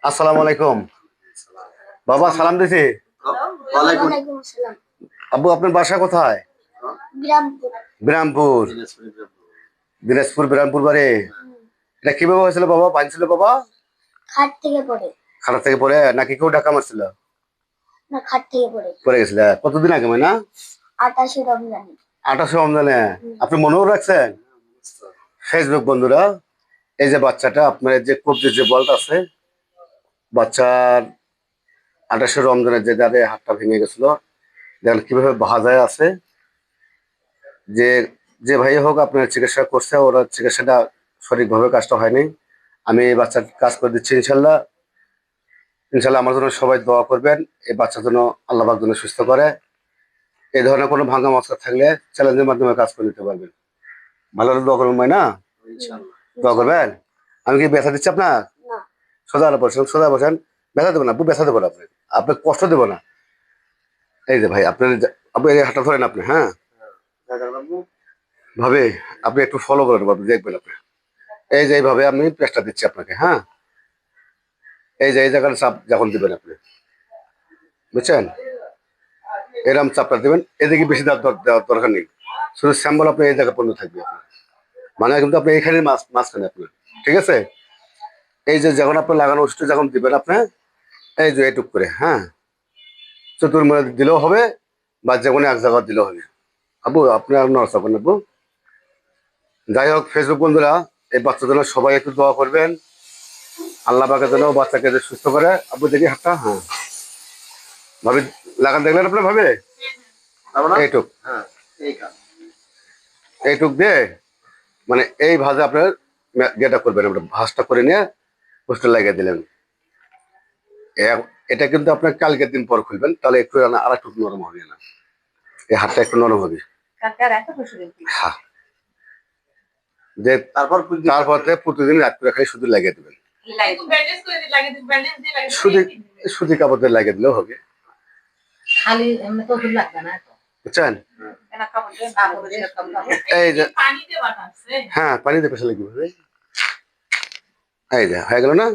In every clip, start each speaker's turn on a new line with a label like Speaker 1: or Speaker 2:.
Speaker 1: আসসালামু আলাইকুম। বাবা সালাম দিছি।
Speaker 2: ওয়ালাইকুম
Speaker 1: আব্বু আপনার বাসা কোথায়?
Speaker 2: বিরামপুর।
Speaker 1: বিরামপুর। দিনাজপুর বিরামপুর বাড়ি। এটা কিভাবে হয়েছিল বাবা, বাঁধছিল বাবা?
Speaker 2: খাট থেকে পড়ে।
Speaker 1: খাটা থেকে পড়ে নাকি কেউ ডাকা মারছিল?
Speaker 2: না, খাট থেকে পড়ে।
Speaker 1: পড়ে গেছিল কতদিন আগে না?
Speaker 2: 28 রমজানে।
Speaker 1: 28 রমজানে। আপনি মনেও রাখছেন? ফেসবুক বন্ধুরা, এই যে বাচ্চাটা আপনার যে কবজির যে বলটা আছে, বাচ্চার 28 রমজানের যে দাঁড়ে হাতটা ভেঙে গেছিল, দেখেন কিভাবে ভাজায় আছে। যে যে ভাই হোক আপনার চিকিৎসা করছে, ওরা চিকিৎসাটা সঠিকভাবে কাজটা হয়নি। আমি এই বাচ্চার কাজ করে দিচ্ছি ইনশাল্লাহ। ইনশাল্লাহ আমার জন্য সবাই দোয়া করবেন, এই বাচ্চার জন্য আল্লাহ পাক যেন সুস্থ করে। এই ধরনের কোনো ভাঙা মশলা থাকলে চ্যালেঞ্জের মাধ্যমে কাজ করে নিতে পারবেন। ভালো করে দোয়া করবেন ভাই না? দোয়া করবেন। আমি কি ব্যথা দিচ্ছি আপনার?
Speaker 2: না।
Speaker 1: সোজা বসেন, সোজা বসেন। ব্যথা দেবো না, ব্যথা দেবো না আপনি, আপনার কষ্ট দেবো না। এই যে ভাই আপনার আপনি এই হাতটা ধরেন আপনি, হ্যাঁ ভাবে আপনি একটু ফলো করেন, আপনি দেখবেন আপনি। এই যে এইভাবে আমি প্রেসটা দিচ্ছি আপনাকে, হ্যাঁ। এই যে এই জায়গাটা চাপ যখন দিবেন আপনি, বুঝছেন, এরকম চাপটা দিবেন। এদিকে বেশি দেওয়ার দরকার নেই, শুধু স্যাম্বল আপনি এই জায়গায় পণ্য থাকবে আপনার, মানে কিন্তু আপনি এইখানে মাঝখানে আপনার, ঠিক আছে। এই যে যখন আপনি লাগানো ওষুধটা যখন দিবেন আপনি, এই যে এইটুক করে, হ্যাঁ, চতুর্মুড়ে দিলেও হবে বা যে কোনো এক জায়গা দিলেও হবে। আবু আপনি আর নড়াচড়া করেন আবু। যাই হোক ফেসবুক বন্ধুরা, এই বাচ্চার জন্য সবাই একটু দোয়া করবেন, আল্লাহ পাকের জন্য বাচ্চাকে যে সুস্থ করে। আবু দেখি হাতটা, হ্যাঁ ভাবে লাগান দেখলেন আপনার ভাবে, এইটুক, এইটুক দিয়ে মানে এই ভাজে আপনার যেটা করবেন, আপনার ভাঁজটা করে নিয়ে পোস্টার লাগিয়ে দিলেন। এটা কিন্তু আপনার কালকের দিন পর খুলবেন, তাহলে একটু আর একটু নরম হবে না, এই হাতটা একটু নরম হবে। হ্যাঁ, যে তারপর প্রতিদিন রাত করে খালি শুধু লাগিয়ে দেবেন, শুধু সুতি কাপড় দিয়ে লাগিয়ে দিলেও হবে, বুঝছেন। এই যে হ্যাঁ পানিতে পেশালে কি হবে, এই যে হয়ে গেল না।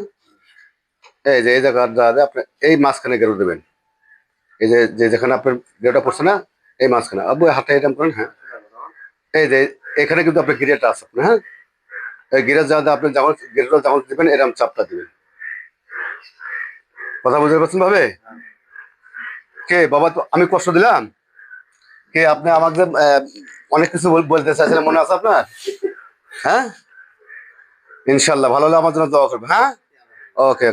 Speaker 1: এই যে এই জায়গা আপনি এই মাঝখানে গেরো দেবেন, এই যে যেখানে আপনার গেরোটা পড়ছে না, এই মাঝখানে আব্বু হাতটা এরকম করেন, হ্যাঁ। এই যে এখানে কিন্তু আপনার গিরেটা আছে আপনার, হ্যাঁ, এই গিরের জায়গাতে আপনি যখন গিরেটা যখন দিবেন এরকম চাপটা দিবেন। কথা বুঝতে পারছেন ভাবে? কে বাবা, তো আমি কষ্ট দিলাম কে? আপনি আমাকে অনেক কিছু বলতে চাইছিলেন, মনে আছে আপনার? হ্যাঁ, ইনশাল্লাহ ভালো হলে আমার জন্য দোয়া করবেন, হ্যাঁ। ওকে ওকে।